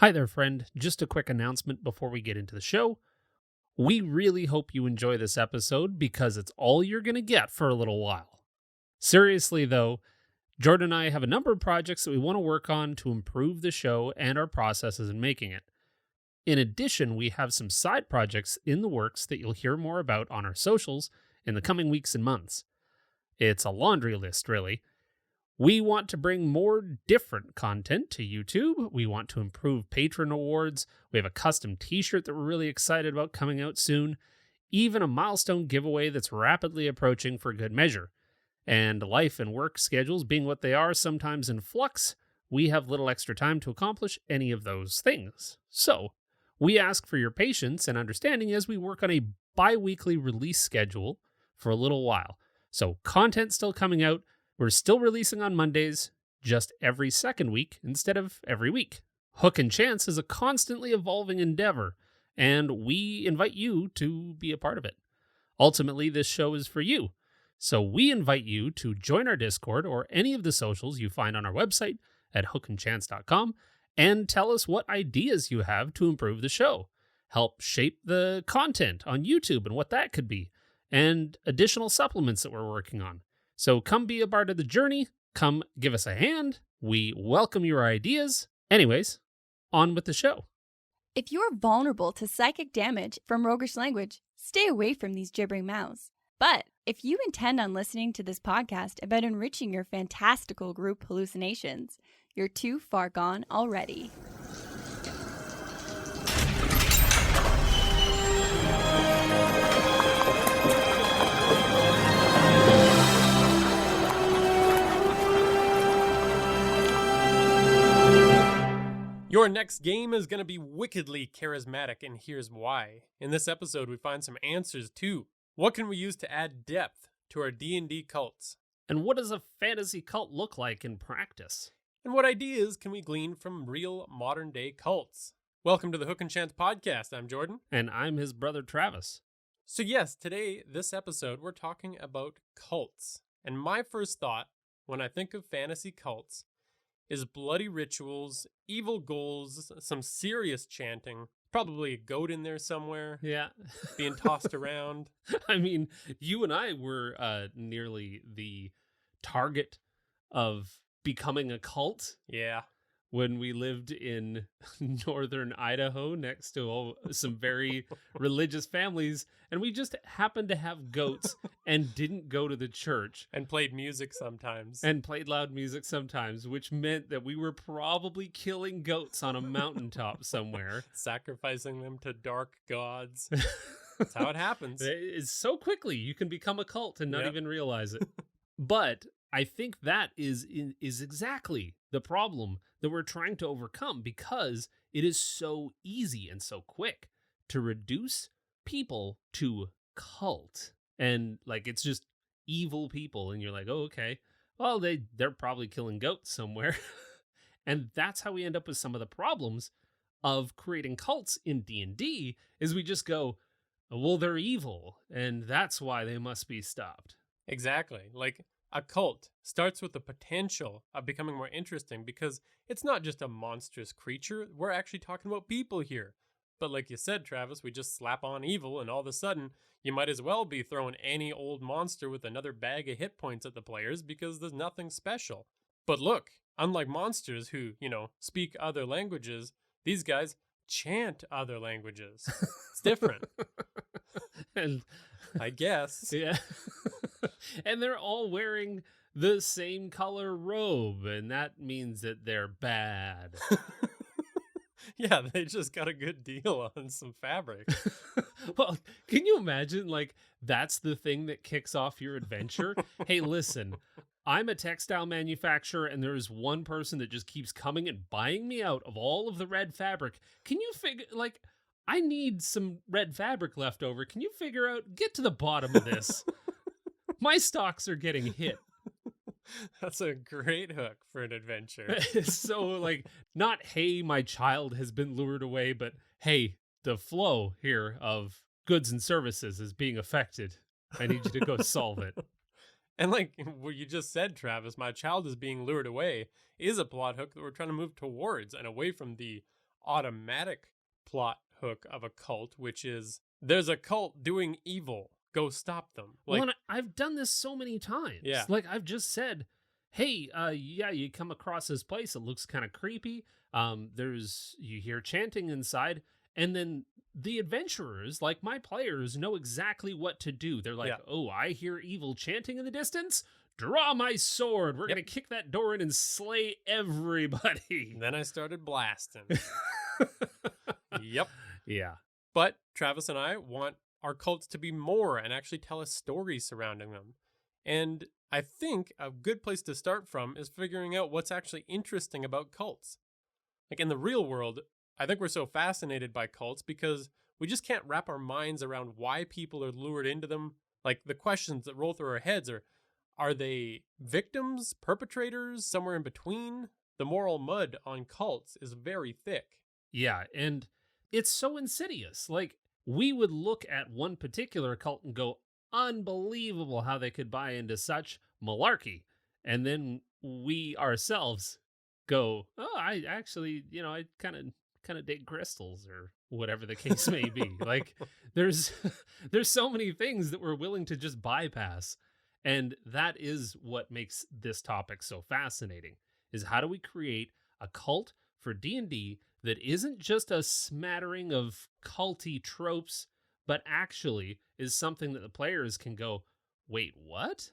Hi there, friend. Just a quick announcement before we get into the show. We really hope you enjoy this episode because it's all you're going to get for a little while. Seriously, though, Jordan and I have a number of projects that we want to work on to improve the show and our processes in making it. In addition, we have some side projects in the works that you'll hear more about on our socials in the coming weeks and months. It's a laundry list, really. We want to bring more different content to YouTube. We want to improve patron awards. We have a custom t-shirt that we're really excited about coming out soon. Even a milestone giveaway that's rapidly approaching for good measure. And life and work schedules being what they are, sometimes in flux, we have little extra time to accomplish any of those things. So, we ask for your patience and understanding as we work on a bi-weekly release schedule for a little while. So, content still coming out. We're still releasing on Mondays, just every second week instead of every week. Hook and Chance is a constantly evolving endeavor, and we invite you to be a part of it. Ultimately, this show is for you. So we invite you to join our Discord or any of the socials you find on our website at hookandchance.com and tell us what ideas you have to improve the show. Help shape the content on YouTube and what that could be, and additional supplements that we're working on. So come be a part of the journey. Come give us a hand. We welcome your ideas. Anyways, on with the show. If you're vulnerable to psychic damage from roguish language, stay away from these gibbering mouths. But if you intend on listening to this podcast about enriching your fantastical group hallucinations, you're too far gone already. Your next game is going to be wickedly charismatic, and here's why. In this episode, we find some answers too. What can we use to add depth to our D&D cults? And what does a fantasy cult look like in practice? And what ideas can we glean from real modern-day cults? Welcome to the Hook and Chance podcast. I'm Jordan. And I'm his brother Travis. So yes, today, this episode, we're talking about cults. And my first thought, when I think of fantasy cults, is bloody rituals, evil goals, some serious chanting, probably a goat in there somewhere. Yeah. Being tossed around. I mean, you and I were nearly the target of becoming a cult. Yeah. When we lived in northern Idaho next to some very religious families, and we just happened to have goats and didn't go to the church. And played music sometimes. And played loud music sometimes, which meant that we were probably killing goats on a mountaintop somewhere. Sacrificing them to dark gods. That's how it happens. It's so quickly you can become a cult and not even realize it. But I think that is exactly the problem that we're trying to overcome, because it is so easy and so quick to reduce people to cult. And like, it's just evil people. And you're like, oh, okay, well, they're probably killing goats somewhere. And that's how we end up with some of the problems of creating cults in D&D, is we just go, well, they're evil, and that's why they must be stopped. Exactly. Like, a cult starts with the potential of becoming more interesting because it's not just a monstrous creature. We're actually talking about people here. But like you said, Travis, we just slap on evil, and all of a sudden, you might as well be throwing any old monster with another bag of hit points at the players because there's nothing special. But look, unlike monsters who, speak other languages, these guys chant other languages. It's different. And I guess. Yeah. And they're all wearing the same color robe, and that means that they're bad. Yeah, they just got a good deal on some fabric. Well, can you imagine, like, that's the thing that kicks off your adventure? Hey, listen, I'm a textile manufacturer, and there's one person that just keeps coming and buying me out of all of the red fabric. Can you figure, like, I need some red fabric left over. Can you figure out, get to the bottom of this? My stocks are getting hit. That's a great hook for an adventure. So, like, not, hey, my child has been lured away, but, hey, the flow here of goods and services is being affected. I need you to go solve it. And like what you just said, Travis, my child is being lured away is a plot hook that we're trying to move towards and away from the automatic plot hook of a cult, which is there's a cult doing evil. Go stop them. Well, and I've done this so many times. Yeah. Like I've just said, hey, you come across this place. It looks kind of creepy. You hear chanting inside, and then the adventurers, like my players, know exactly what to do. They're like, oh, I hear evil chanting in the distance. Draw my sword. We're going to kick that door in and slay everybody. And then I started blasting. Yep. Yeah. But Travis and I want our cults to be more and actually tell us stories surrounding them. And I think a good place to start from is figuring out what's actually interesting about cults. Like in the real world, I think we're so fascinated by cults because we just can't wrap our minds around why people are lured into them. Like the questions that roll through our heads are they victims, perpetrators, somewhere in between? The moral mud on cults is very thick. Yeah, and it's so insidious. Like, we would look at one particular cult and go, unbelievable how they could buy into such malarkey. And then we ourselves go, oh, I actually, I kind of dig crystals or whatever the case may be. Like, there's so many things that we're willing to just bypass. And that is what makes this topic so fascinating, is how do we create a cult for D&D that isn't just a smattering of culty tropes, but actually is something that the players can go, wait, what?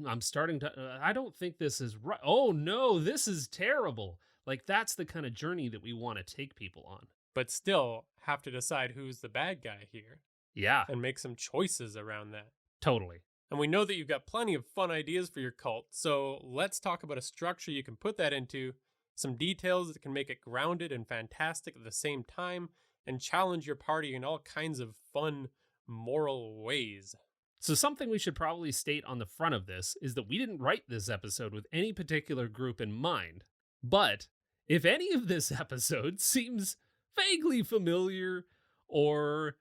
I'm starting to, I don't think this is right. Oh no, this is terrible. Like that's the kind of journey that we want to take people on. But still have to decide who's the bad guy here. Yeah. And make some choices around that. Totally. And we know that you've got plenty of fun ideas for your cult, so let's talk about a structure you can put that into, some details that can make it grounded and fantastic at the same time, and challenge your party in all kinds of fun, moral ways. So something we should probably state on the front of this is that we didn't write this episode with any particular group in mind. But if any of this episode seems vaguely familiar or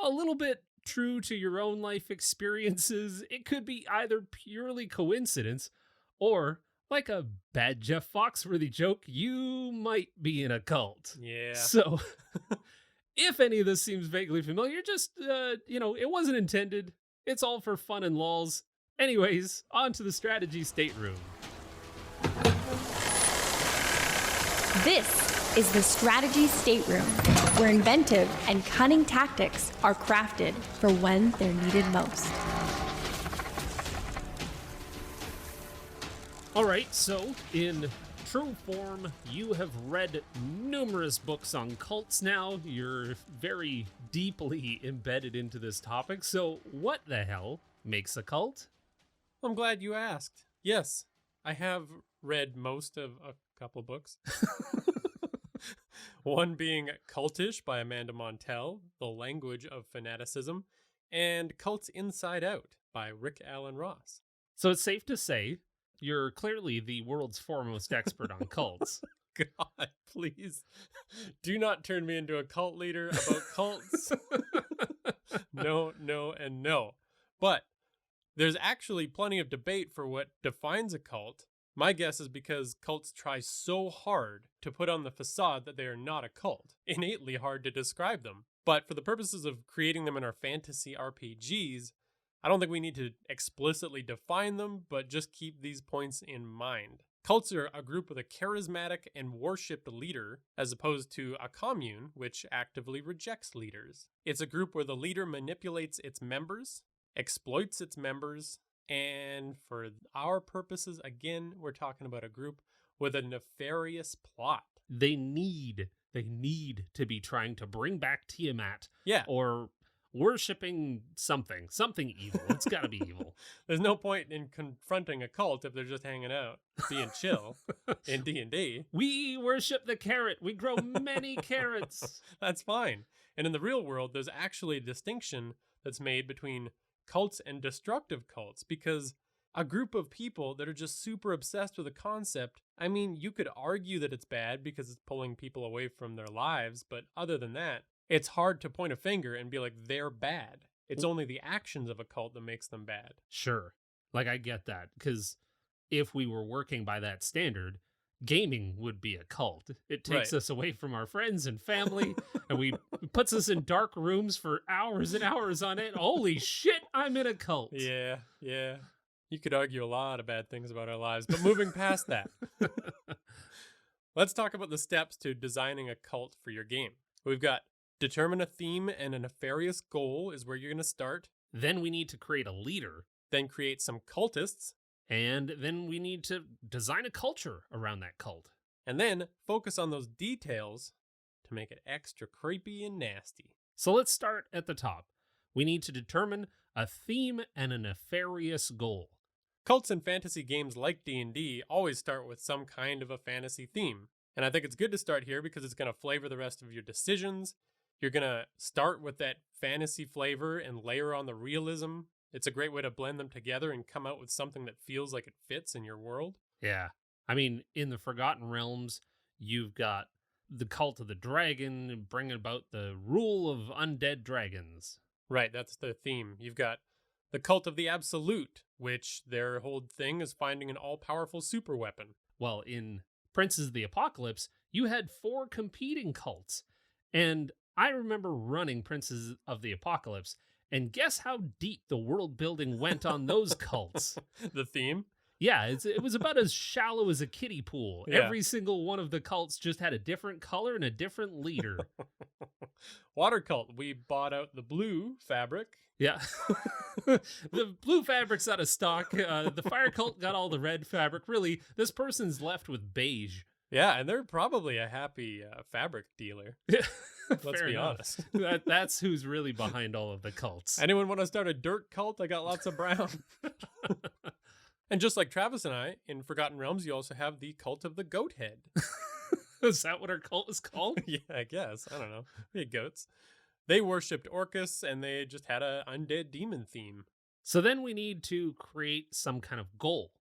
a little bit true to your own life experiences, it could be either purely coincidence or, like a bad Jeff Foxworthy joke, you might be in a cult. Yeah. So if any of this seems vaguely familiar, just, it wasn't intended. It's all for fun and lols. Anyways, on to the strategy stateroom. This is the Strategy Stateroom, where inventive and cunning tactics are crafted for when they're needed most. All right, so in true form, you have read numerous books on cults now. You're very deeply embedded into this topic. So what the hell makes a cult? I'm glad you asked. Yes, I have read most of a couple books. One being Cultish by Amanda Montell, The Language of Fanaticism, and Cults Inside Out by Rick Alan Ross. So it's safe to say you're clearly the world's foremost expert on cults. God, please do not turn me into a cult leader about cults. No, and no. But there's actually plenty of debate for what defines a cult. My guess is because cults try so hard to put on the facade that they are not a cult. Innately hard to describe them. But for the purposes of creating them in our fantasy RPGs, I don't think we need to explicitly define them, but just keep these points in mind. Cults are a group with a charismatic and worshipped leader, as opposed to a commune, which actively rejects leaders. It's a group where the leader manipulates its members, exploits its members, and for our purposes, again, we're talking about a group with a nefarious plot. They need to be trying to bring back Tiamat. Yeah. Or worshipping something evil. It's got to be evil. There's no point in confronting a cult if they're just hanging out, being chill in D&D. We worship the carrot. We grow many carrots. That's fine. And in the real world, there's actually a distinction that's made between cults and destructive cults, because a group of people that are just super obsessed with a concept, I mean, you could argue that it's bad because it's pulling people away from their lives, but other than that, it's hard to point a finger and be like, they're bad. It's only the actions of a cult that makes them bad. Sure. Like, I get that, because if we were working by that standard, gaming would be a cult. It takes Right. us away from our friends and family, and it puts us in dark rooms for hours and hours on it. Holy shit, I'm in a cult. Yeah. You could argue a lot of bad things about our lives, but moving past that, let's talk about the steps to designing a cult for your game. We've got determine a theme and a nefarious goal is where you're going to start. Then we need to create a leader. Then create some cultists. And then we need to design a culture around that cult. And then focus on those details to make it extra creepy and nasty. So let's start at the top. We need to determine a theme and a nefarious goal. Cults in fantasy games like D&D always start with some kind of a fantasy theme. And I think it's good to start here because it's going to flavor the rest of your decisions. You're going to start with that fantasy flavor and layer on the realism. It's a great way to blend them together and come out with something that feels like it fits in your world. Yeah. I mean, in the Forgotten Realms, you've got the cult of the dragon bringing about the rule of undead dragons. Right, that's the theme. You've got the cult of the absolute, which their whole thing is finding an all-powerful super weapon. Well, in Princes of the Apocalypse, you had 4 competing cults. And I remember running Princes of the Apocalypse, and guess how deep the world building went on those cults? The theme? Yeah, it was about as shallow as a kiddie pool. Yeah. Every single one of the cults just had a different color and a different leader. Water cult, we bought out the blue fabric. Yeah. The blue fabric's out of stock. The fire cult got all the red fabric. Really, this person's left with beige. Yeah, and they're probably a happy fabric dealer. Let's Fair be enough. honest. That's who's really behind all of the cults. Anyone want to start a dirt cult? I got lots of brown. And just like Travis and I, in Forgotten Realms, you also have the cult of the goat head. Is that what our cult is called? Yeah, I guess. I don't know. We had goats. They worshipped Orcus, and they just had a undead demon theme. So then we need to create some kind of goal.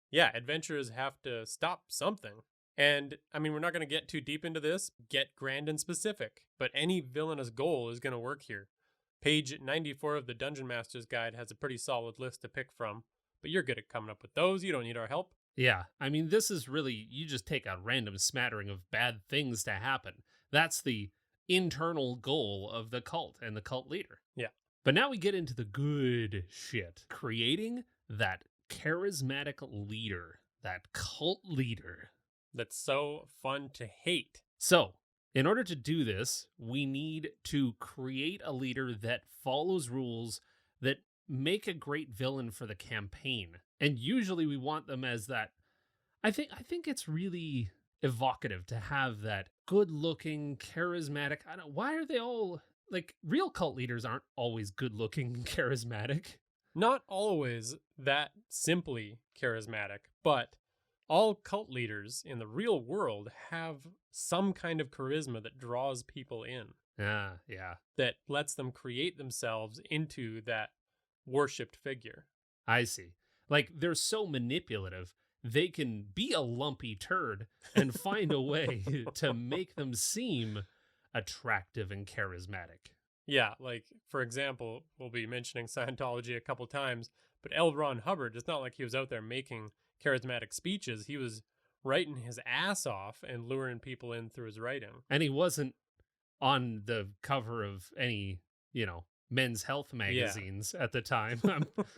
Yeah, adventurers have to stop something. And, I mean, we're not going to get too deep into this, get grand and specific, but any villainous goal is going to work here. Page 94 of the Dungeon Master's Guide has a pretty solid list to pick from, but you're good at coming up with those. You don't need our help. Yeah, I mean, this is really, you just take a random smattering of bad things to happen. That's the internal goal of the cult and the cult leader. Yeah. But now we get into the good shit. Creating that charismatic leader, that cult leader. That's so fun to hate. So, in order to do this, we need to create a leader that follows rules that make a great villain for the campaign. And usually we want them as that. I think it's really evocative to have that good-looking, charismatic. Why are they all like real cult leaders aren't always good-looking and charismatic? Not always that simply charismatic, but all cult leaders in the real world have some kind of charisma that draws people in. Yeah. That lets them create themselves into that worshipped figure. I see. Like, they're so manipulative, they can be a lumpy turd and find a way to make them seem attractive and charismatic. Yeah, like, for example, we'll be mentioning Scientology a couple times, but L. Ron Hubbard, it's not like he was out there making charismatic speeches. He was writing his ass off and luring people in through his writing. And he wasn't on the cover of any, men's health magazines at the time.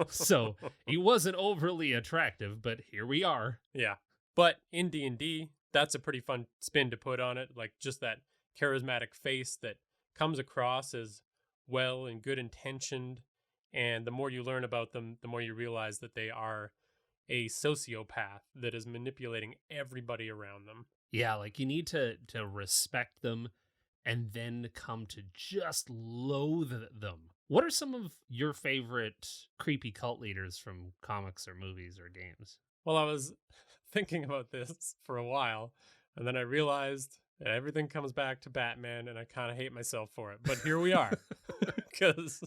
So he wasn't overly attractive, but here we are. Yeah. But in D&D, that's a pretty fun spin to put on it. Like just that charismatic face that comes across as well and good intentioned. And the more you learn about them, the more you realize that they are a sociopath that is manipulating everybody around them. Yeah, like you need to respect them and then come to just loathe them. What are some of your favorite creepy cult leaders from comics or movies or games? Well, I was thinking about this for a while, and then I realized that everything comes back to Batman, and I kind of hate myself for it. But here we are, because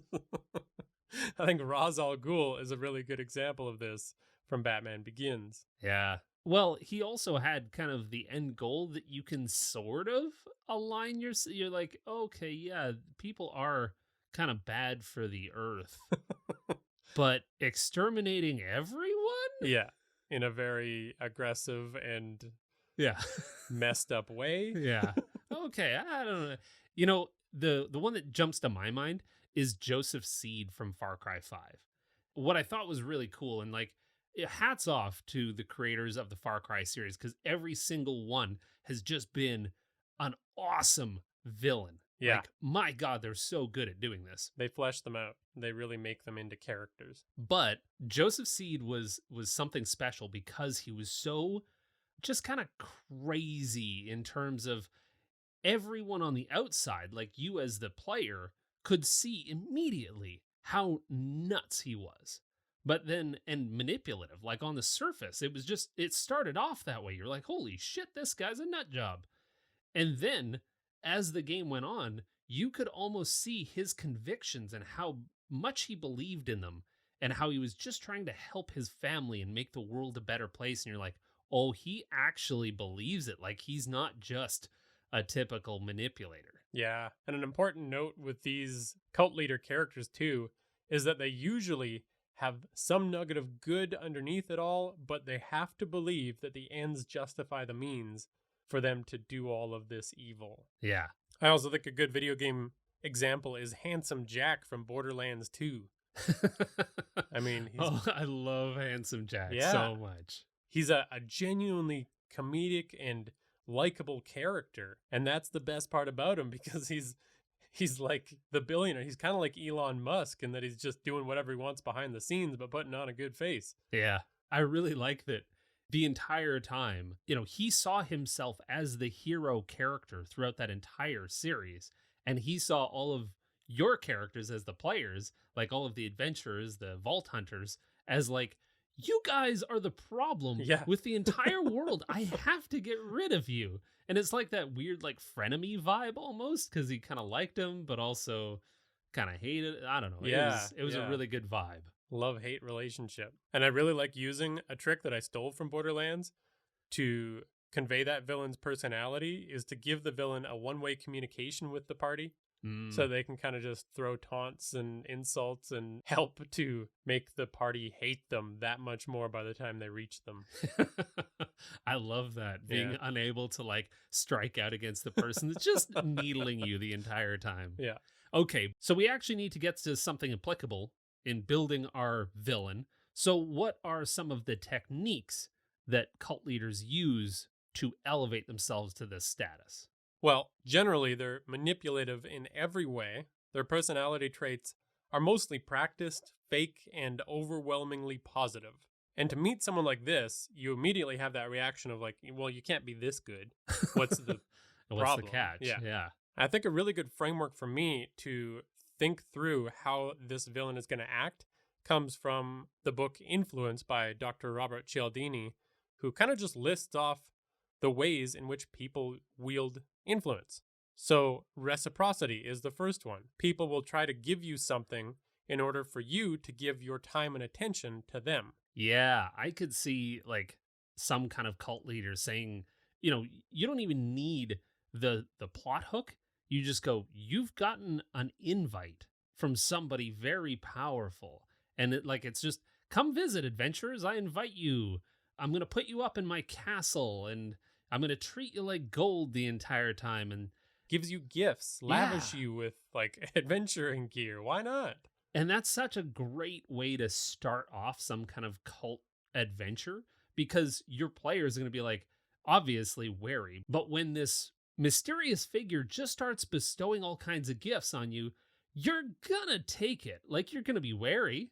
I think Ra's al Ghul is a really good example of this from Batman Begins. Yeah. Well, he also had kind of the end goal that you can sort of align you're like, okay, yeah, people are kind of bad for the earth, but exterminating everyone? Yeah, in a very aggressive and Yeah. messed up way. Yeah. Okay. I don't know. You know, the one that jumps to my mind is Joseph Seed from Far Cry 5. What I thought was really cool, and like, hats off to the creators of the Far Cry series, because every single one has just been an awesome villain. Yeah. Like, my God, they're so good at doing this. They flesh them out. They really make them into characters. But Joseph Seed was something special because he was so just kind of crazy in terms of everyone on the outside, like you as the player, could see immediately how nuts he was. But then, and manipulative, like on the surface, it was just, it started off that way. You're like, holy shit, this guy's a nut job. And then, as the game went on, you could almost see his convictions and how much he believed in them and how he was just trying to help his family and make the world a better place. And you're like, oh, he actually believes it. Like, he's not just a typical manipulator. Yeah. And an important note with these cult leader characters, too, is that they usually have some nugget of good underneath it all, but they have to believe that the ends justify the means for them to do all of this evil. Yeah. I also think a good video game example is Handsome Jack from Borderlands 2. I mean, I love Handsome Jack Yeah. so much. He's a genuinely comedic and likable character, and that's the best part about him, because he's like the billionaire. He's kind of like Elon Musk in that he's just doing whatever he wants behind the scenes, but putting on a good face. Yeah. I really like that the entire time, you know, he saw himself as the hero character throughout that entire series, and he saw all of your characters as the players, like all of the adventurers, the vault hunters, as like, you guys are the problem with the entire world. I have to get rid of you. And it's like that weird, like, frenemy vibe almost, because he kind of liked him, but also kind of hated it. I don't know. It was a really good vibe. Love-hate relationship. And I really like using a trick that I stole from Borderlands to convey that villain's personality, is to give the villain a one-way communication with the party. So they can kind of just throw taunts and insults and help to make the party hate them that much more by the time they reach them. I love that. Being unable to like strike out against the person that's just needling you the entire time. Yeah. Okay, so we actually need to get to something applicable in building our villain. So what are some of the techniques that cult leaders use to elevate themselves to this status? Well, generally, they're manipulative in every way. Their personality traits are mostly practiced, fake, and overwhelmingly positive. And to meet someone like this, you immediately have that reaction of like, well, you can't be this good. What's the problem? The catch? Yeah. I think a really good framework for me to think through how this villain is going to act comes from the book Influence by Dr. Robert Cialdini, who kind of just lists off the ways in which people wield influence. So reciprocity is the first one. People will try to give you something in order for you to give your time and attention to them. Yeah, I could see like some kind of cult leader saying, you know, you don't even need the plot hook. You just go, you've gotten an invite from somebody very powerful. And it's just, come visit, adventurers. I invite you. I'm going to put you up in my castle and I'm going to treat you like gold the entire time, and gives you gifts, lavish you with like adventuring gear. Why not? And that's such a great way to start off some kind of cult adventure, because your players are going to be like, obviously wary. But when this mysterious figure just starts bestowing all kinds of gifts on you, you're going to take it. Like, you're going to be wary,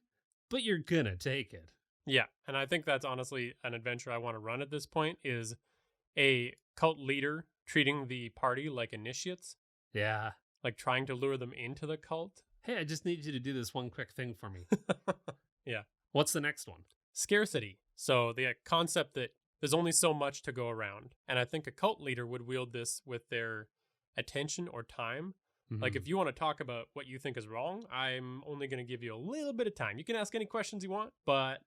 but you're going to take it. Yeah. And I think that's honestly an adventure I want to run at this point, is a cult leader treating the party like initiates. Yeah. Like trying to lure them into the cult. Hey, I just need you to do this one quick thing for me. Yeah. What's the next one? Scarcity. So the concept that there's only so much to go around. And I think a cult leader would wield this with their attention or time. Mm-hmm. Like, if you want to talk about what you think is wrong, I'm only going to give you a little bit of time. You can ask any questions you want, but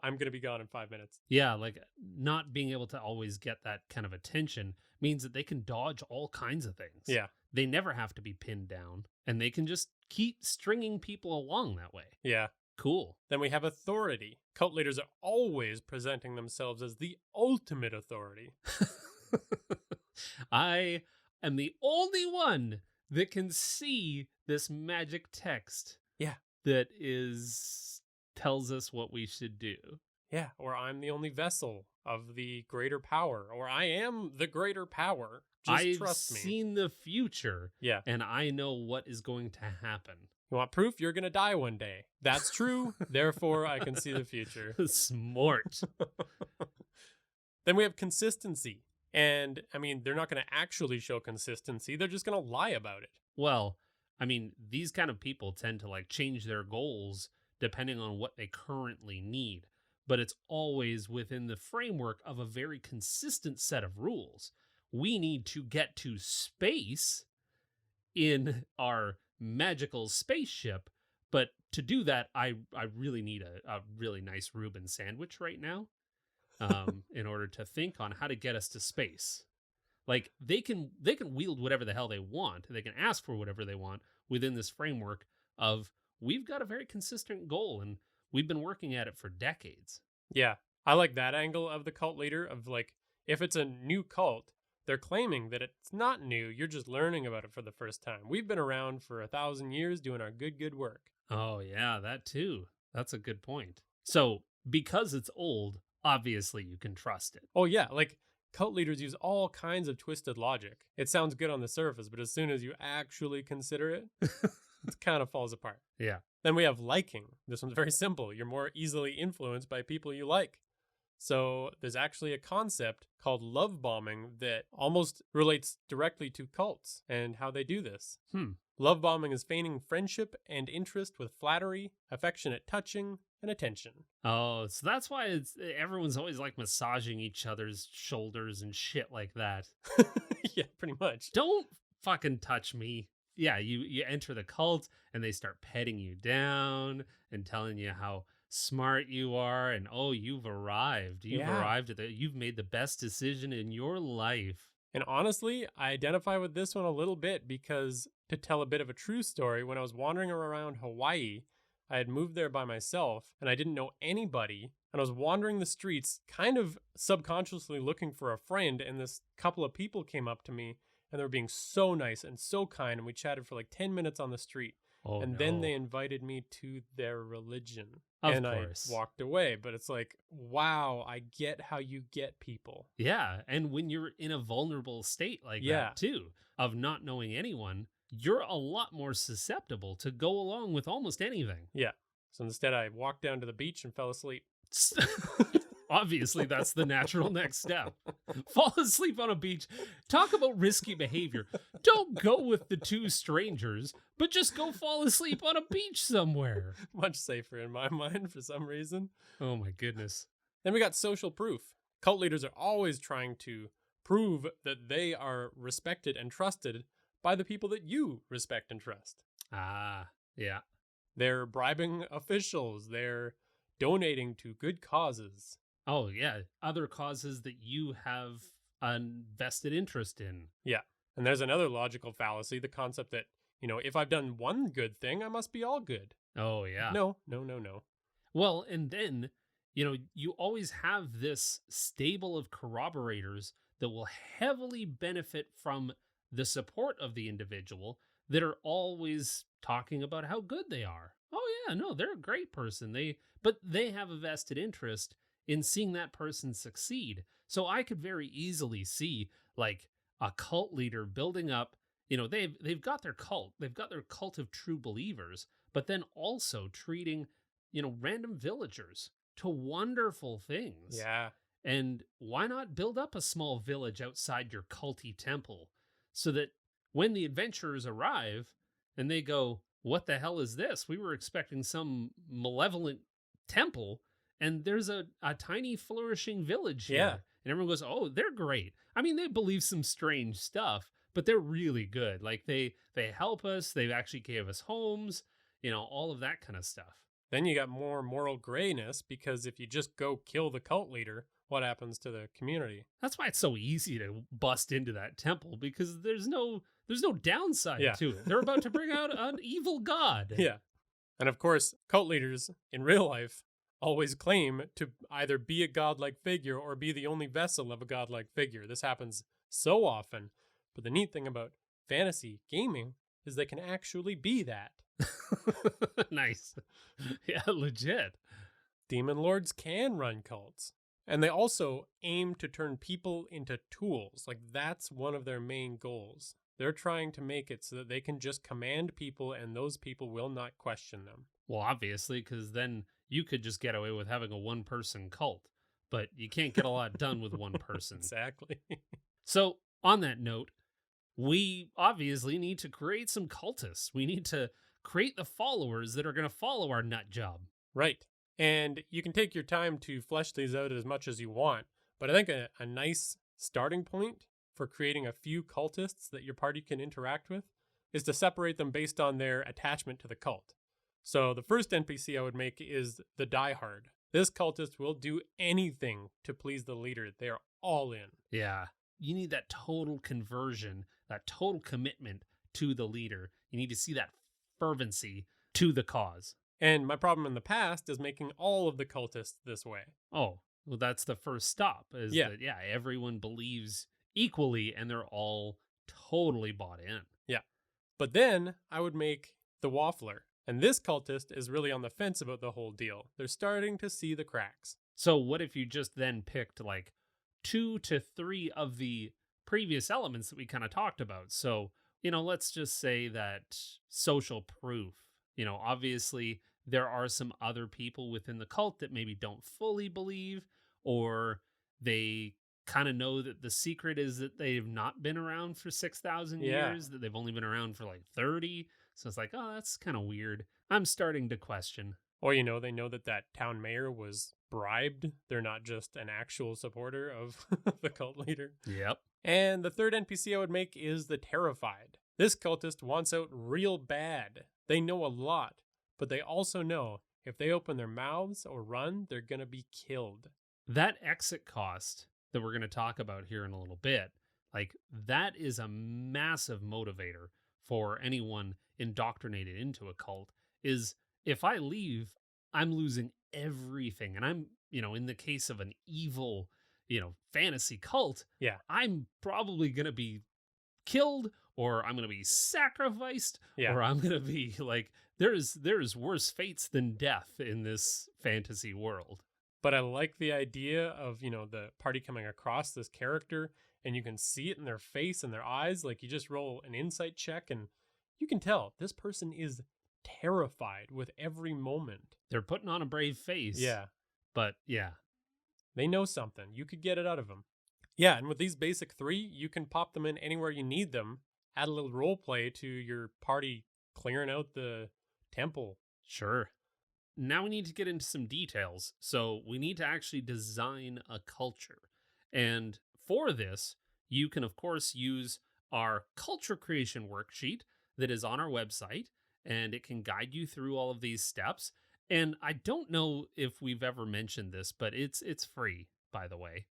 I'm going to be gone in 5 minutes. Yeah, like not being able to always get that kind of attention means that they can dodge all kinds of things. Yeah. They never have to be pinned down, and they can just keep stringing people along that way. Yeah. Cool. Then we have authority. Cult leaders are always presenting themselves as the ultimate authority. I am the only one that can see this magic text. Yeah. That tells us what we should do. Yeah, or I'm the only vessel of the greater power, or I am the greater power. Just trust me. I've seen the future. Yeah. And I know what is going to happen. You want proof? You're going to die one day. That's true. Therefore, I can see the future. Smart. Then we have consistency. And, I mean, they're not going to actually show consistency. They're just going to lie about it. Well, I mean, these kind of people tend to like change their goals depending on what they currently need. But it's always within the framework of a very consistent set of rules. We need to get to space in our magical spaceship, but to do that, I really need a really nice Reuben sandwich right now in order to think on how to get us to space. Like, they can wield whatever the hell they want. They can ask for whatever they want within this framework of, we've got a very consistent goal, and we've been working at it for decades. Yeah, I like that angle of the cult leader of like, if it's a new cult, they're claiming that it's not new. You're just learning about it for the first time. We've been around for 1,000 years doing our good work. Oh, yeah, that too. That's a good point. So, because it's old, obviously you can trust it. Oh, yeah, like cult leaders use all kinds of twisted logic. It sounds good on the surface, but as soon as you actually consider it, it kind of falls apart. Yeah. Then we have liking. This one's very simple. You're more easily influenced by people you like. So there's actually a concept called love bombing that almost relates directly to cults and how they do this. Love bombing is feigning friendship and interest with flattery, affectionate touching, and attention. Oh, so that's why everyone's always like massaging each other's shoulders and shit like that. Yeah, pretty much. Don't fucking touch me. Yeah, you enter the cult and they start petting you down and telling you how smart you are, and oh, you've arrived. You've made the best decision in your life. And honestly, I identify with this one a little bit because, to tell a bit of a true story, when I was wandering around Hawaii, I had moved there by myself and I didn't know anybody, and I was wandering the streets kind of subconsciously looking for a friend, and this couple of people came up to me and they were being so nice and so kind, and we chatted for like 10 minutes on the street. Oh, and no. then they invited me to their religion. Of and course. I walked away. But it's like, wow, I get how you get people. Yeah, and when you're in a vulnerable state like that too, of not knowing anyone, you're a lot more susceptible to go along with almost anything. Yeah. So instead, I walked down to the beach and fell asleep. Obviously, that's the natural next step. Fall asleep on a beach. Talk about risky behavior. Don't go with the two strangers, but just go fall asleep on a beach somewhere. Much safer in my mind for some reason. Oh my goodness. Then we got social proof. Cult leaders are always trying to prove that they are respected and trusted by the people that you respect and trust. Ah, yeah. They're bribing officials. They're donating to good causes. Oh, yeah. Other causes that you have a vested interest in. Yeah. And there's another logical fallacy, the concept that, if I've done one good thing, I must be all good. Oh, yeah. No. Well, and then, you always have this stable of corroborators that will heavily benefit from the support of the individual that are always talking about how good they are. Oh, yeah, no, they're a great person. But they have a vested interest in seeing that person succeed. So I could very easily see like a cult leader building up, they've got their cult, they've got their cult of true believers, but then also treating, random villagers to wonderful things. Yeah. And why not build up a small village outside your culty temple so that when the adventurers arrive and they go, what the hell is this? We were expecting some malevolent temple, and there's a tiny flourishing village here. Yeah. And everyone goes, oh, they're great. I mean, they believe some strange stuff, but they're really good. Like they help us. They actually gave us homes, all of that kind of stuff. Then you got more moral grayness, because if you just go kill the cult leader, what happens to the community? That's why it's so easy to bust into that temple, because there's no downside to it. They're about to bring out an evil god. Yeah. And of course, cult leaders in real life always claim to either be a godlike figure or be the only vessel of a godlike figure. This happens so often. But the neat thing about fantasy gaming is they can actually be that. Nice. Yeah, legit. Demon lords can run cults. And they also aim to turn people into tools. Like, that's one of their main goals. They're trying to make it so that they can just command people and those people will not question them. Well, obviously, because then you could just get away with having a one-person cult, but you can't get a lot done with one person. Exactly. So, on that note, we obviously need to create some cultists. We need to create the followers that are going to follow our nut job. Right. And you can take your time to flesh these out as much as you want. But I think a nice starting point for creating a few cultists that your party can interact with is to separate them based on their attachment to the cult. So the first NPC I would make is the diehard. This cultist will do anything to please the leader. They're all in. Yeah. You need that total conversion, that total commitment to the leader. You need to see that fervency to the cause. And my problem in the past is making all of the cultists this way. Oh, well, that's the first stop. Is that everyone believes equally and they're all totally bought in. Yeah. But then I would make the waffler. And this cultist is really on the fence about the whole deal. They're starting to see the cracks. So what if you just then picked like 2 to 3 of the previous elements that we kind of talked about? So, let's just say that social proof. Obviously there are some other people within the cult that maybe don't fully believe, or they kind of know that the secret is that they've not been around for 6,000 years, that they've only been around for like 30. So it's like, oh, that's kind of weird. I'm starting to question. Or, they know that town mayor was bribed. They're not just an actual supporter of the cult leader. Yep. And the third NPC I would make is the terrified. This cultist wants out real bad. They know a lot, but they also know if they open their mouths or run, they're going to be killed. That exit cost that we're going to talk about here in a little bit, like that is a massive motivator for anyone indoctrinated into a cult. Is if I leave, I'm losing everything. And I'm, in the case of an evil, fantasy cult, I'm probably going to be killed, or I'm going to be sacrificed, or I'm going to be like, there's worse fates than death in this fantasy world. But I like the idea of, the party coming across this character and you can see it in their face and their eyes. Like, you just roll an insight check and you can tell this person is terrified with every moment. They're putting on a brave face. Yeah. But yeah. They know something. You could get it out of them. Yeah, and with these basic 3, you can pop them in anywhere you need them. Add a little role play to your party clearing out the temple. Sure. Now we need to get into some details. So we need to actually design a culture. And for this, you can, of course, use our culture creation worksheet that is on our website, and it can guide you through all of these steps. And I don't know if we've ever mentioned this, but it's free, by the way.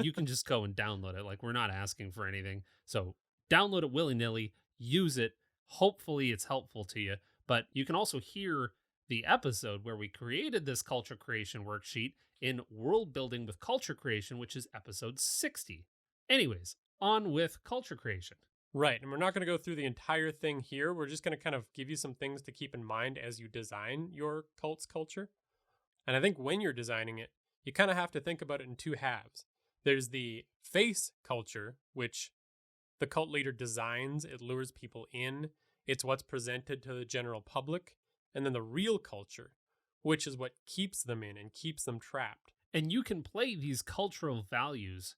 You can just go and download it. Like, we're not asking for anything. So download it willy-nilly, use it. Hopefully it's helpful to you. But you can also hear the episode where we created this culture creation worksheet in World Building with Culture Creation, which is episode 60. Anyways, on with culture creation. Right, and we're not going to go through the entire thing here. We're just going to kind of give you some things to keep in mind as you design your cult's culture. And I think when you're designing it, you kind of have to think about it in 2 halves. There's the face culture, which the cult leader designs. It lures people in. It's what's presented to the general public. And then the real culture, which is what keeps them in and keeps them trapped. And you can play these cultural values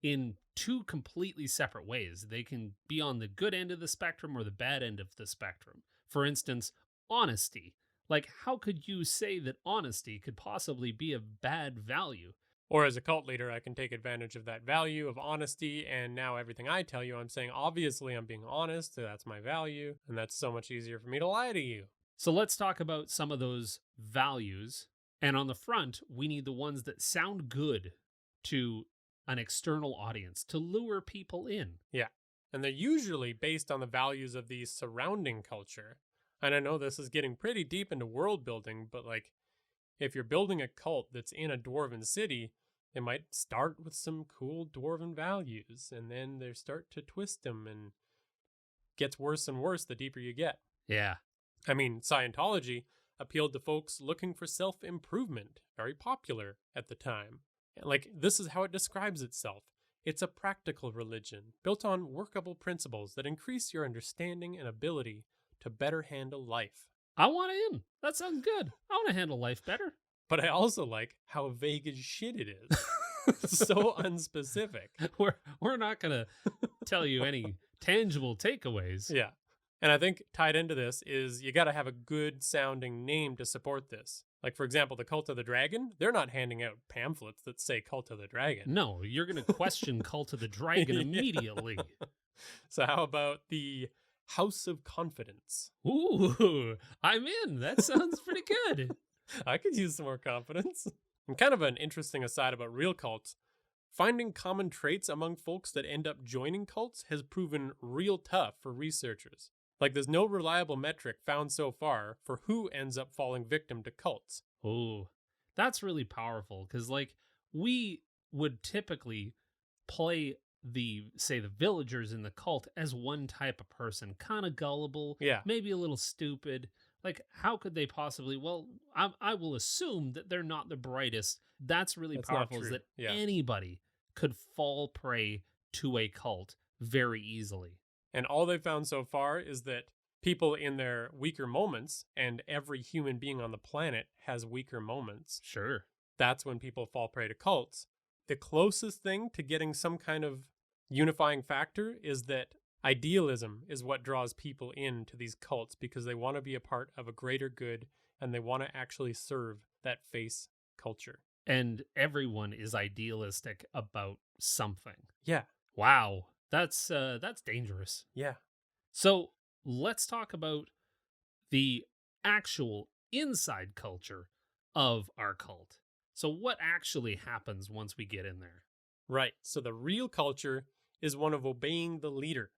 in 2 completely separate ways. They can be on the good end of the spectrum or the bad end of the spectrum. For instance, honesty. Like, how could you say that honesty could possibly be a bad value? Or as a cult leader, I can take advantage of that value of honesty, and now everything I tell you, I'm saying, obviously I'm being honest, so that's my value, and that's so much easier for me to lie to you. So let's talk about some of those values. And on the front, we need the ones that sound good to an external audience to lure people in. Yeah. And they're usually based on the values of the surrounding culture. And I know this is getting pretty deep into world building, but like, if you're building a cult that's in a dwarven city, they might start with some cool dwarven values, and then they start to twist them, and gets worse and worse the deeper you get. Yeah. I mean, Scientology appealed to folks looking for self-improvement, very popular at the time. Like, this is how it describes itself. It's a practical religion built on workable principles that increase your understanding and ability to better handle life. I want in. That sounds good. I want to handle life better. But I also like how vague as shit it is. So unspecific. We're not going to tell you any tangible takeaways. Yeah. And I think tied into this is you got to have a good sounding name to support this. Like, for example, the Cult of the Dragon, they're not handing out pamphlets that say Cult of the Dragon. No, you're going to question Cult of the Dragon immediately. So how about the House of Confidence? Ooh, I'm in. That sounds pretty good. I could use some more confidence. And kind of an interesting aside about real cults, finding common traits among folks that end up joining cults has proven real tough for researchers. Like, there's no reliable metric found so far for who ends up falling victim to cults. Oh, that's really powerful because, like, we would typically play the villagers in the cult as one type of person, kind of gullible, Yeah. maybe a little stupid. Like, how could they possibly? Well, I will assume that they're not the brightest. That's really That's not powerful. Is true. that Yeah. anybody could fall prey to a cult very easily. And all they've found so far is that people in their weaker moments, and every human being on the planet has weaker moments, Sure. that's when people fall prey to cults. The closest thing to getting some kind of unifying factor is that idealism is what draws people into these cults because they want to be a part of a greater good and they want to actually serve that face culture. And everyone is idealistic about something. Yeah. Wow. That's dangerous. Yeah. So let's talk about the actual inside culture of our cult. So what actually happens once we get in there? Right. So the real culture is one of obeying the leader.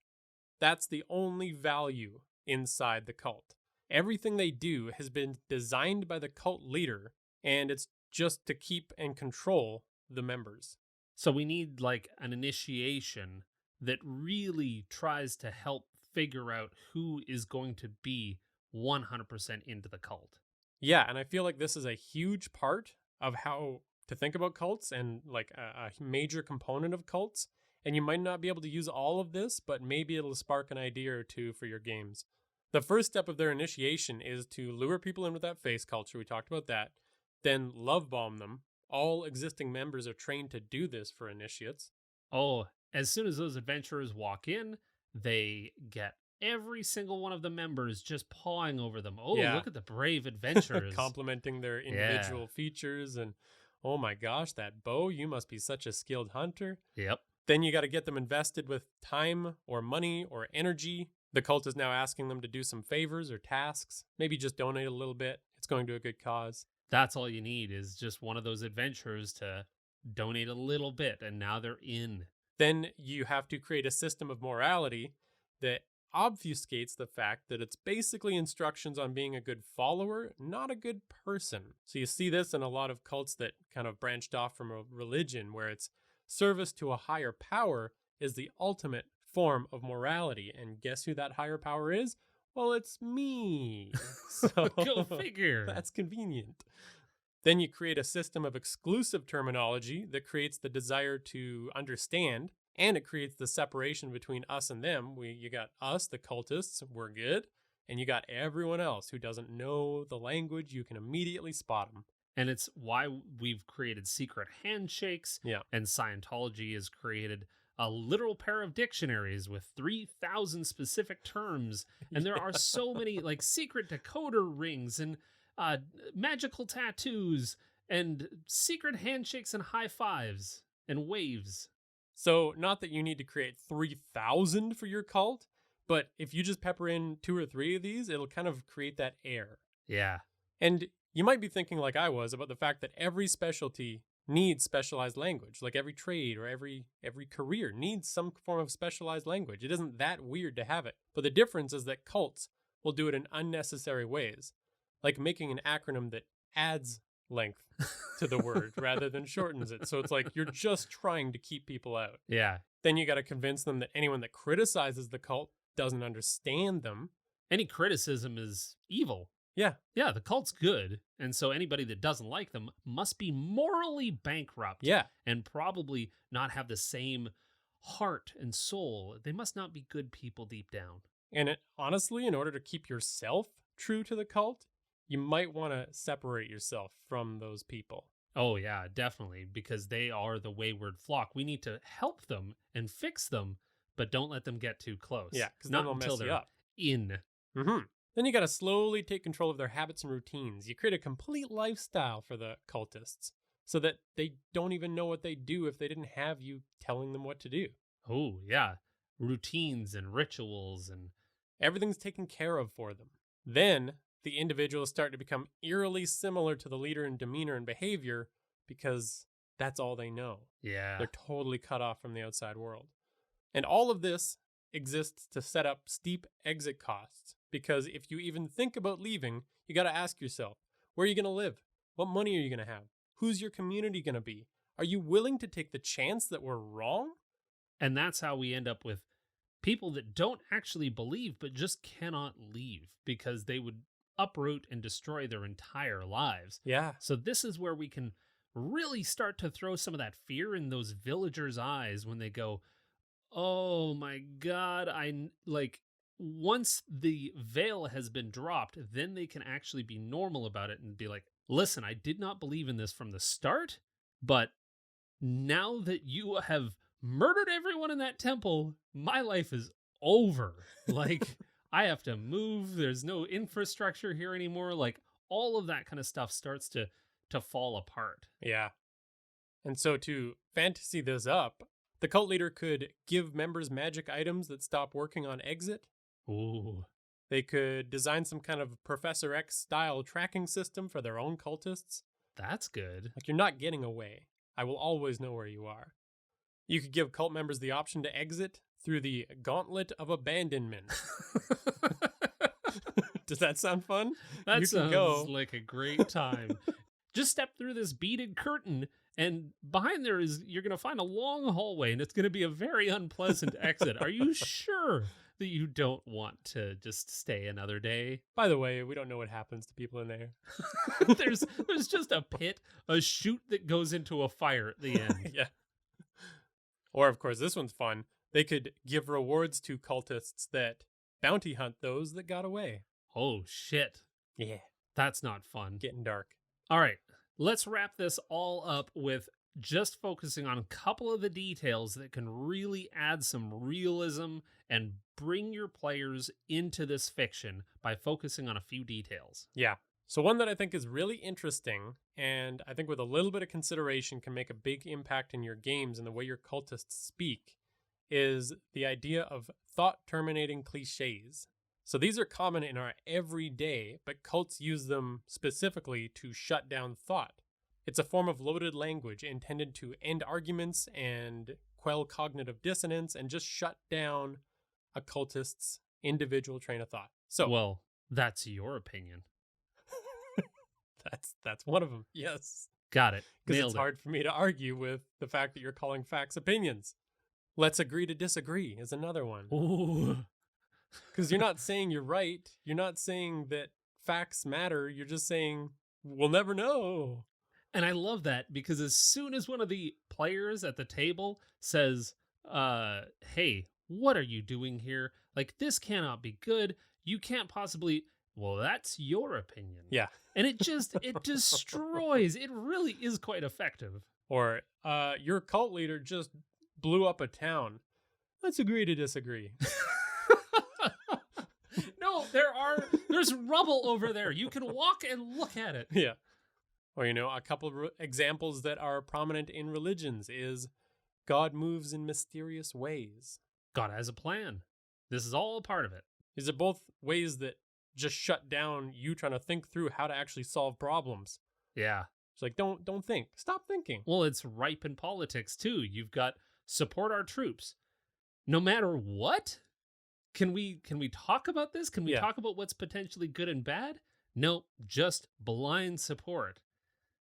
That's the only value inside the cult. Everything they do has been designed by the cult leader, and it's just to keep and control the members. So we need like an initiation that really tries to help figure out who is going to be 100% into the cult. Yeah, and I feel like this is a huge part of how to think about cults and like a major component of cults. And you might not be able to use all of this, but maybe it'll spark an idea or two for your games. The first step of their initiation is to lure people in with that face culture. We talked about that. Then love bomb them. All existing members are trained to do this for initiates. Oh, as soon as those adventurers walk in, they get every single one of the members just pawing over them. Oh, Yeah. Look at the brave adventurers. Complimenting their individual features. And oh my gosh, that bow, you must be such a skilled hunter. Yep. Then you got to get them invested with time or money or energy. The cult is now asking them to do some favors or tasks. Maybe just donate a little bit. It's going to a good cause. That's all you need is just one of those adventurers to donate a little bit, and now they're in. Then you have to create a system of morality that obfuscates the fact that it's basically instructions on being a good follower, not a good person. So you see this in a lot of cults that kind of branched off from a religion where it's service to a higher power is the ultimate form of morality. And guess who that higher power is? Well, it's me. So Go figure. That's convenient. Then you create a system of exclusive terminology that creates the desire to understand, and it creates the separation between us and them. You got us, the cultists, we're good, and you got everyone else who doesn't know the language. You can immediately spot them. And it's why we've created secret handshakes. Yeah. And Scientology has created a literal pair of dictionaries with 3,000 specific terms. And there are so many like secret decoder rings and magical tattoos and secret handshakes and high fives and waves. So not that you need to create 3,000 for your cult, but if you just pepper in 2 or 3 of these, it'll kind of create that air. Yeah. And you might be thinking like I was about the fact that every specialty needs specialized language. Like every trade or every career needs some form of specialized language. It isn't that weird to have it. But the difference is that cults will do it in unnecessary ways, like making an acronym that adds length to the word rather than shortens it. So it's like you're just trying to keep people out. Yeah. Then you got to convince them that anyone that criticizes the cult doesn't understand them. Any criticism is evil. Yeah. Yeah, the cult's good. And so anybody that doesn't like them must be morally bankrupt. Yeah. And probably not have the same heart and soul. They must not be good people deep down. And honestly, in order to keep yourself true to the cult, you might want to separate yourself from those people. Oh, yeah, definitely. Because they are the wayward flock. We need to help them and fix them, but don't let them get too close. Yeah, because not then they'll until mess they're you up. in. Mm-hmm. Then you got to slowly take control of their habits and routines. You create a complete lifestyle for the cultists so that they don't even know what they do if they didn't have you telling them what to do. Oh, yeah. Routines and rituals and everything's taken care of for them. Then the individuals start to become eerily similar to the leader in demeanor and behavior because that's all they know. yeah. They're totally cut off from the outside world. And all of this exists to set up steep exit costs because if you even think about leaving, you got to ask yourself, where are you going to live? What money are you going to have? Who's your community going to be? Are you willing to take the chance that we're wrong? And that's how we end up with people that don't actually believe but just cannot leave because they would uproot and destroy their entire lives. Yeah. So this is where we can really start to throw some of that fear in those villagers' eyes when they go, oh my God, once the veil has been dropped, then they can actually be normal about it and be like, listen, I did not believe in this from the start, but now that you have murdered everyone in that temple, my life is over. Like, I have to move. There's no infrastructure here anymore. Like, all of that kind of stuff starts to fall apart. Yeah. And so to fantasy this up, the cult leader could give members magic items that stop working on exit. Ooh. They could design some kind of Professor X style tracking system for their own cultists. That's good. Like, you're not getting away. I will always know where you are. You could give cult members the option to exit through the Gauntlet of Abandonment. Does that sound fun? That you sounds can go. like a great time. Just step through this beaded curtain, and behind there you're going to find a long hallway, and it's going to be a very unpleasant exit. Are you sure that you don't want to just stay another day? By the way, we don't know what happens to people in there. There's just a pit, a chute that goes into a fire at the end. Yeah. Or, of course, this one's fun. They could give rewards to cultists that bounty hunt those that got away. Oh, shit. Yeah. That's not fun. Getting dark. All right. Let's wrap this all up with just focusing on a couple of the details that can really add some realism and bring your players into this fiction by focusing on a few details. Yeah. So one that I think is really interesting, and I think with a little bit of consideration can make a big impact in your games and the way your cultists speak, is the idea of thought-terminating cliches. So these are common in our everyday, but cults use them specifically to shut down thought. It's a form of loaded language intended to end arguments and quell cognitive dissonance and just shut down a cultist's individual train of thought. So, well, that's your opinion. That's one of them. Yes. Got it. Because Nailed it's it. hard for me to argue with the fact that you're calling facts opinions. Let's agree to disagree is another one. Ooh. Because you're not saying you're right. You're not saying that facts matter. You're just saying we'll never know. And I love that because as soon as one of the players at the table says, hey, what are you doing here? Like, this cannot be good. You can't possibly... Well, that's your opinion. Yeah. And it destroys. It really is quite effective. Or, your cult leader just blew up a town. Let's agree to disagree. No, there's rubble over there. You can walk and look at it. Yeah. Or, a couple of examples that are prominent in religions is God moves in mysterious ways. God has a plan. This is all a part of it. These are both ways that just shut down you trying to think through how to actually solve problems. Yeah. It's like, don't think. Stop thinking. Well, it's ripe in politics, too. You've got support our troops. No matter what? can we talk about this? Can we Yeah. talk about what's potentially good and bad? No, just blind support.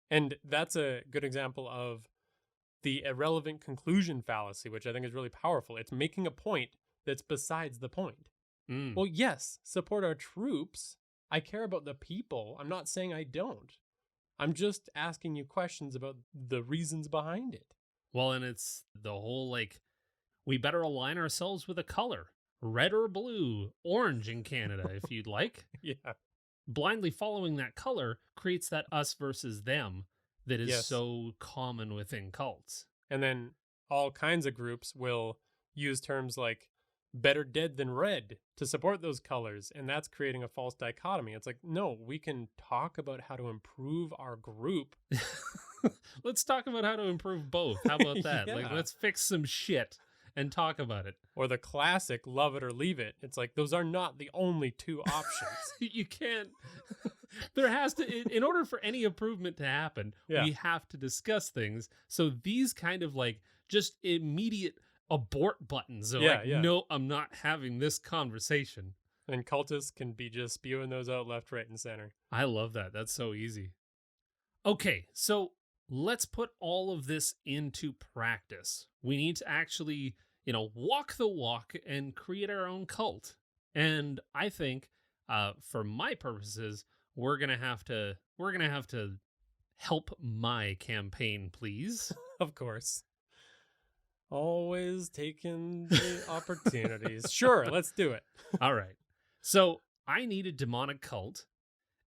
And that's a good example of the irrelevant conclusion fallacy, which I think is really powerful. It's making a point that's besides the point. Mm. Well, yes, support our troops. I care about the people. I'm not saying I don't. I'm just asking you questions about the reasons behind it. Well, and it's the whole like, we better align ourselves with a color, red or blue, orange in Canada, if you'd like. Yeah. Blindly following that color creates that us versus them that is Yes. so common within cults. And then all kinds of groups will use terms like better dead than red to support those colors. And that's creating a false dichotomy. It's like, no, we can talk about how to improve our group. Let's talk about how to improve both. How about that? Like, Yeah. let's fix some shit and talk about it. Or the classic love it or leave it. It's like, those are not the only two options. You can't. There has to, in order for any improvement to happen, Yeah. we have to discuss things. So these kind of like just immediate abort buttons are like, Yeah. no, I'm not having this conversation. And cultists can be just spewing those out left, right, and center. I love that. That's so easy. Okay, so let's put all of this into practice. We need to actually, walk the walk and create our own cult. And I think, for my purposes, we're gonna have to help my campaign, please. Of course. Always taking the opportunities. Sure, let's do it. All right. So I need a demonic cult,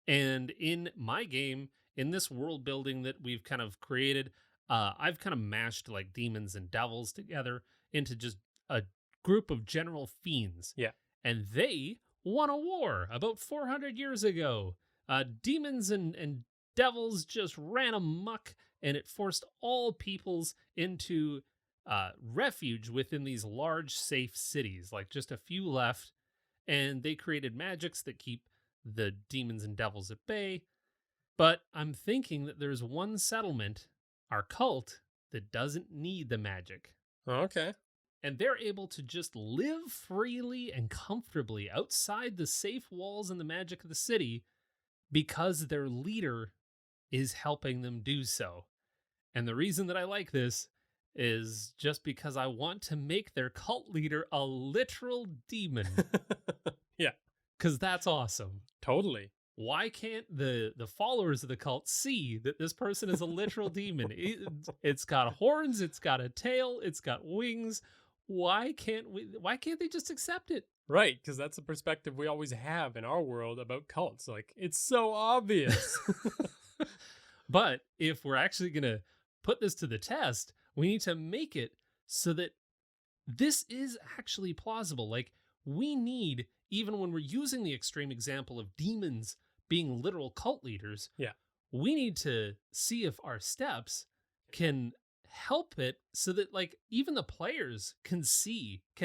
and in my game, in this world building that we've kind of created, I've kind of mashed like demons and devils together into just a group of general fiends. Yeah. And they won a war about 400 years ago. Demons and devils just ran amok, and it forced all peoples into refuge within these large, safe cities, like just a few left. And they created magics that keep the demons and devils at bay. But I'm thinking that there's one settlement, our cult, that doesn't need the magic. Okay. And they're able to just live freely and comfortably outside the safe walls and the magic of the city because their leader is helping them do so. And the reason that I like this is just because I want to make their cult leader a literal demon. Yeah. Because that's awesome. Totally. Why can't the followers of the cult see that this person is a literal demon? It's got horns, it's got a tail, it's got wings. Why can't they just accept it? Right, because that's the perspective we always have in our world about cults. Like, it's so obvious. But if we're actually going to put this to the test, we need to make it so that this is actually plausible. Like, we need, even when we're using the extreme example of demons being literal cult leaders, Yeah. we need to see if our steps can help it so that like even the players can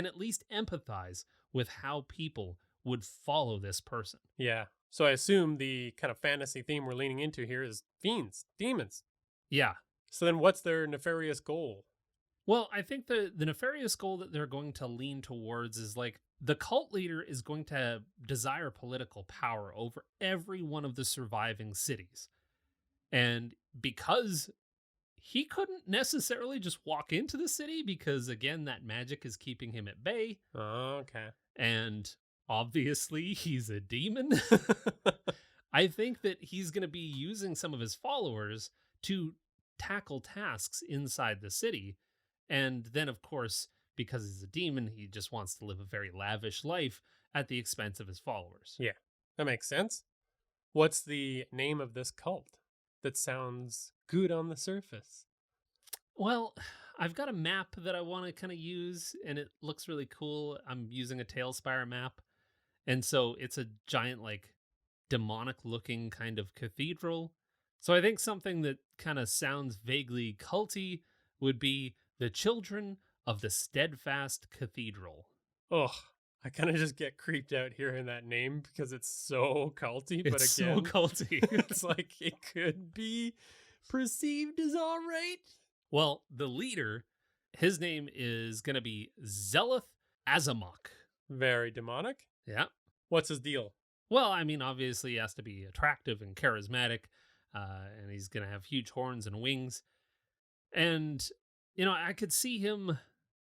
at least empathize with how people would follow this person. Yeah. So I assume the kind of fantasy theme we're leaning into here is fiends, demons. Yeah. So then what's their nefarious goal? Well, I think the nefarious goal that they're going to lean towards is like the cult leader is going to desire political power over every one of the surviving cities. And because he couldn't necessarily just walk into the city because, again, that magic is keeping him at bay. Okay. And obviously, he's a demon. I think that he's going to be using some of his followers to tackle tasks inside the city. And then, of course, because he's a demon, he just wants to live a very lavish life at the expense of his followers. Yeah, that makes sense. What's the name of this cult that sounds good on the surface? Well, I've got a map that I want to kind of use, and it looks really cool. I'm using a Tailspire map. And so it's a giant, like, demonic-looking kind of cathedral. So I think something that kind of sounds vaguely culty would be the Children of the Steadfast Cathedral. Ugh, I kind of just get creeped out hearing that name because it's so culty. It's But again, so culty. it's like it could be perceived as all right. Well, the leader, his name is going to be Zeleth Azamok. Very demonic. Yeah. What's his deal? Well, I mean, obviously, he has to be attractive and charismatic, and he's going to have huge horns and wings. And, I could see him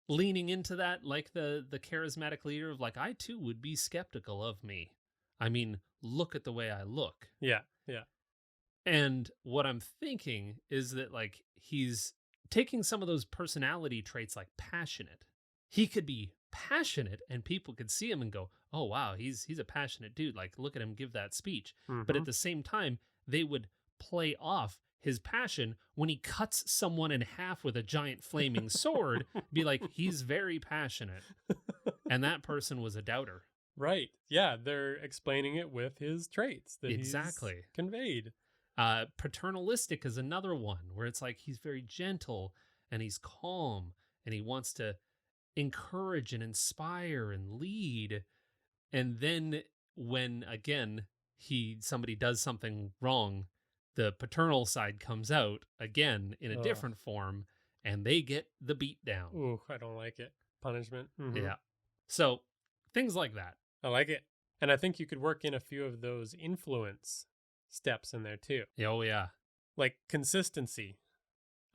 leaning into that, like the charismatic leader of, like, I too would be skeptical of me. I mean, look at the way I look. Yeah, yeah. And what I'm thinking is that, like, he's taking some of those personality traits, like passionate. He could be passionate and people could see him and go, oh, wow, he's a passionate dude. Like, look at him give that speech. But at the same time, they would play off his passion when he cuts someone in half with a giant flaming sword, be like, he's very passionate. And that person was a doubter. Right. Yeah, they're explaining it with his traits that Exactly. he's conveyed. Paternalistic is another one where it's like he's very gentle and he's calm and he wants to encourage and inspire and lead. And then when again somebody does something wrong, the paternal side comes out again in a different form and they get the beat down. Ooh, I don't like it. Punishment. Yeah. So things like that. I like it. And I think you could work in a few of those influence steps in there too. Oh, yeah. Like consistency.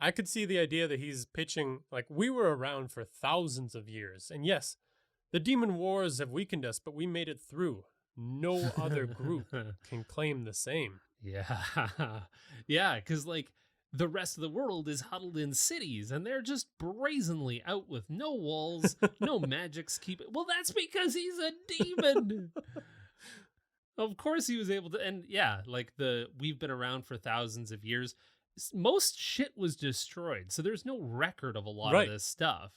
I could see the idea that he's pitching, like, we were around for thousands of years. And yes, the demon wars have weakened us, but we made it through. No other group can claim the same. Yeah. Yeah, because, like, the rest of the world is huddled in cities and they're just brazenly out with no walls, no magics keep it. Well, that's because he's a demon. Of course he was able to. And yeah, like we've been around for thousands of years. Most shit was destroyed. So there's no record of a lot of this stuff.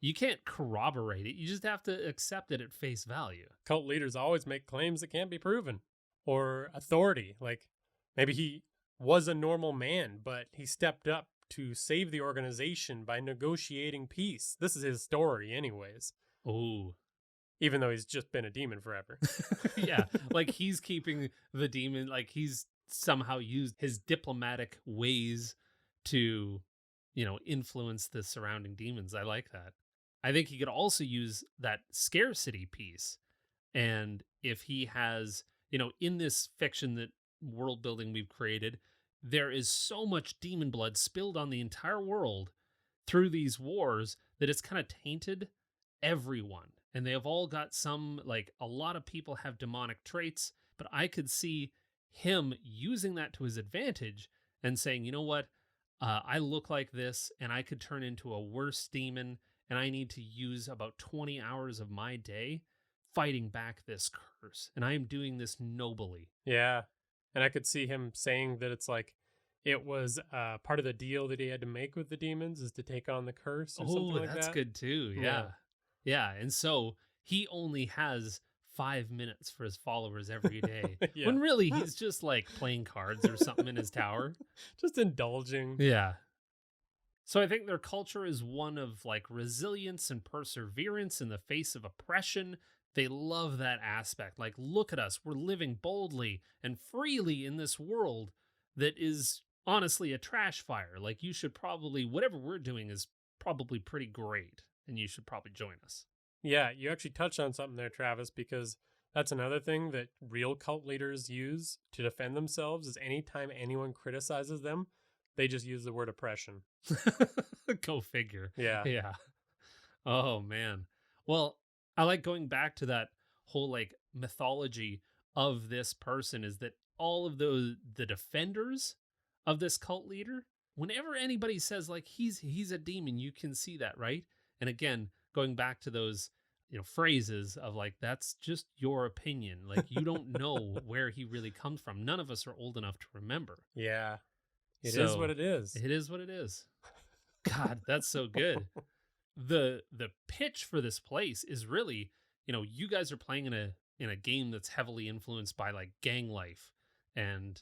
You can't corroborate it. You just have to accept it at face value. Cult leaders always make claims that can't be proven. Or authority. Like, maybe he was a normal man, but he stepped up to save the organization by negotiating peace. This is his story anyways. Oh. Even though he's just been a demon forever. Yeah, like he's keeping the demon, like he's somehow used his diplomatic ways to, influence the surrounding demons. I like that. I think he could also use that scarcity piece. And if he has, in this fiction that world building we've created, there is so much demon blood spilled on the entire world through these wars that it's kind of tainted everyone. And they have all got some, like, a lot of people have demonic traits, but I could see him using that to his advantage and saying, you know what, I look like this and I could turn into a worse demon and I need to use about 20 hours of my day fighting back this curse. And I am doing this nobly. Yeah. And I could see him saying that it's like, it was part of the deal that he had to make with the demons is to take on the curse or something like that. Oh, that's good too. Yeah. Yeah, and so he only has 5 minutes for his followers every day. When really he's just like playing cards or something in his tower. Just indulging. Yeah. So I think their culture is one of like resilience and perseverance in the face of oppression. They love that aspect. Like, look at us. We're living boldly and freely in this world that is honestly a trash fire. Like, you should probably, whatever we're doing is probably pretty great. And you should probably join us. Yeah, you actually touched on something there, Travis, because that's another thing that real cult leaders use to defend themselves is anytime anyone criticizes them, they just use the word oppression. Go figure. Yeah. Yeah. Oh, man. Well, I like going back to that whole like mythology of this person is that all of the defenders of this cult leader, whenever anybody says like he's a demon, you can see that, right? And again, going back to those, phrases of like, that's just your opinion. Like, you don't know where he really comes from. None of us are old enough to remember. Yeah. It is what it is. It is what it is. God, that's so good. The pitch for this place is really, you guys are playing in a game that's heavily influenced by like gang life. And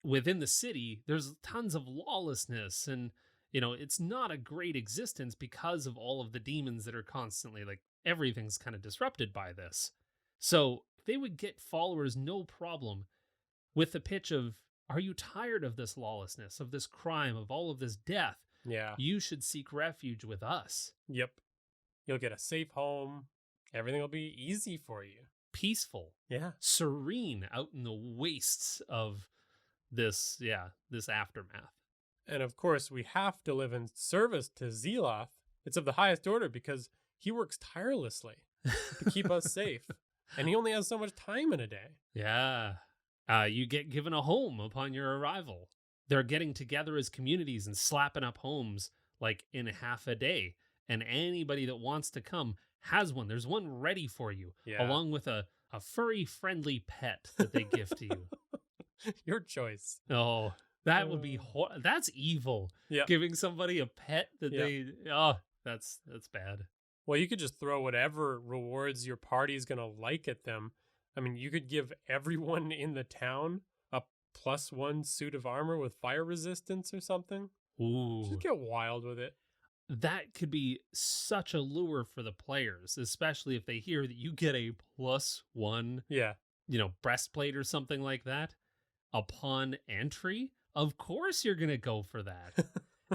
within the city, there's tons of lawlessness and it's not a great existence because of all of the demons that are constantly like everything's kind of disrupted by this. So they would get followers no problem with the pitch of, are you tired of this lawlessness, of this crime, of all of this death? Yeah. You should seek refuge with us. Yep. You'll get a safe home, Everything will be easy for you. Peaceful, Yeah. serene out in the wastes of this aftermath. And of course, we have to live in service to Zeloth. It's of the highest order because he works tirelessly to keep us safe. And he only has so much time in a day. Yeah. You get given a home upon your arrival. They're getting together as communities and slapping up homes like in half a day. And anybody that wants to come has one. There's one ready for you, along with a furry friendly pet that they gift to you. Your choice. Oh, that would be that's evil. Yeah. Giving somebody a pet that that's bad. Well, you could just throw whatever rewards your party is going to like at them. I mean, you could give everyone in the town a +1 suit of armor with fire resistance or something. Ooh. Just get wild with it. That could be such a lure for the players, especially if they hear that you get a +1, breastplate or something like that upon entry. Of course you're going to go for that.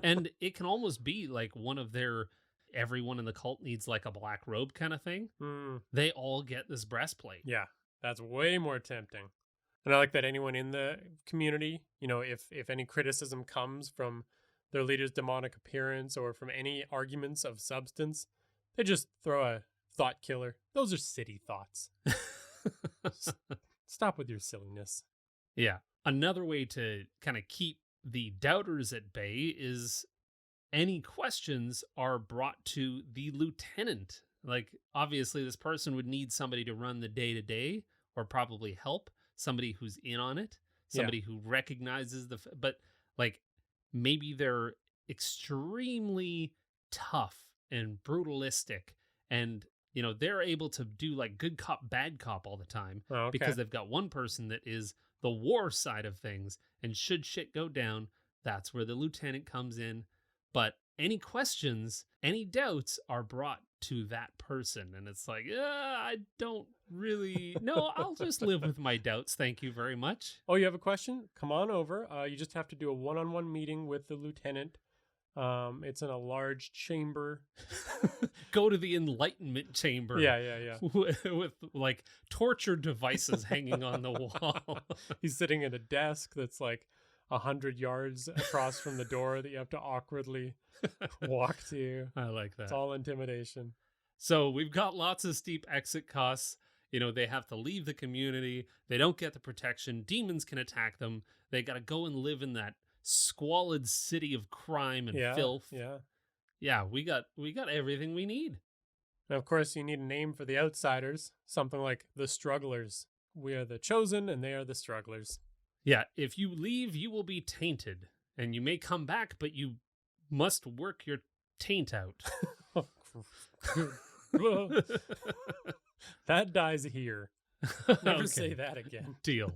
And it can almost be like one of their, everyone in the cult needs like a black robe kind of thing. They all get this breastplate. Yeah, that's way more tempting. And I like that anyone in the community, if any criticism comes from their leader's demonic appearance or from any arguments of substance, they just throw a thought killer. Those are city thoughts. Stop with your silliness. Yeah. Another way to kind of keep the doubters at bay is any questions are brought to the lieutenant. Like, obviously, this person would need somebody to run the day-to-day or probably help, somebody who's in on it, somebody who recognizes but like, maybe they're extremely tough and brutalistic and, they're able to do like good cop, bad cop all the time because they've got one person that is the war side of things. And should shit go down, that's where the lieutenant comes in. But any questions, any doubts are brought to that person. And it's like, I don't really, no, I'll just live with my doubts. Thank you very much. Oh, you have a question? Come on over. You just have to do a one-on-one meeting with the lieutenant. It's in a large chamber. Go to the Enlightenment chamber. Yeah. With like torture devices hanging on the wall. He's sitting at a desk that's like 100 yards across from the door that you have to awkwardly walk to. I like that. It's all intimidation. So we've got lots of steep exit costs. They have to leave the community. They don't get the protection. Demons can attack them. They got to go and live in that squalid city of crime and filth. Yeah, we got everything we need. And of course, you need a name for the outsiders, something like the Strugglers. We are the chosen, and they are the Strugglers. Yeah, if you leave, you will be tainted, and you may come back, but you must work your taint out. That dies here. Never say that again. Deal.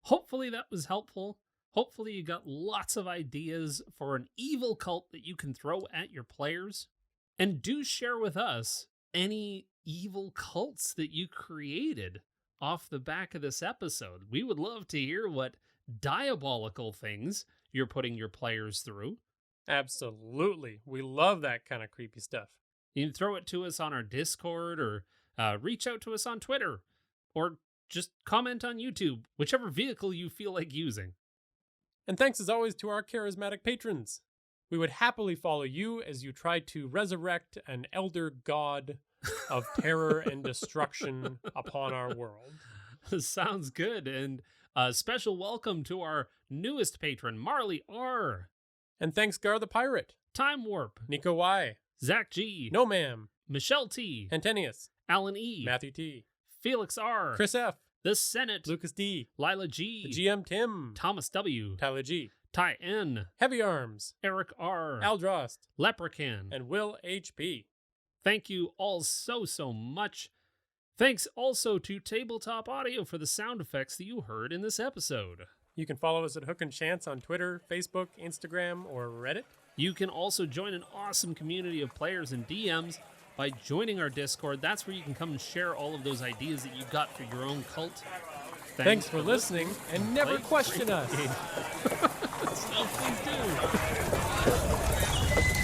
Hopefully that was helpful. Hopefully you got lots of ideas for an evil cult that you can throw at your players. And do share with us any evil cults that you created off the back of this episode. We would love to hear what diabolical things you're putting your players through. Absolutely. We love that kind of creepy stuff. You can throw it to us on our Discord or reach out to us on Twitter or just comment on YouTube, whichever vehicle you feel like using. And thanks as always to our charismatic patrons. We would happily follow you as you try to resurrect an elder god of terror and destruction upon our world. Sounds good. And a special welcome to our newest patron, Marley R. And thanks, Gar the Pirate. Time Warp. Nico Y. Zach G. No Ma'am. Michelle T. Antenius. Alan E. Matthew T. Felix R. Chris F. The Senate. Lucas D. Lila G. The GM Tim. Thomas W. Tyler G. Ty N. Heavy Arms. Eric R. Aldrost. Leprechaun. And Will H.P. Thank you all so much. Thanks also to Tabletop Audio for the sound effects that you heard in this episode. You can follow us at Hook and Chance on Twitter, Facebook, Instagram, or Reddit. You can also join an awesome community of players and DMs by joining our Discord. That's where you can come and share all of those ideas that you got for your own cult. Thanks for listening, and never question us. So please do.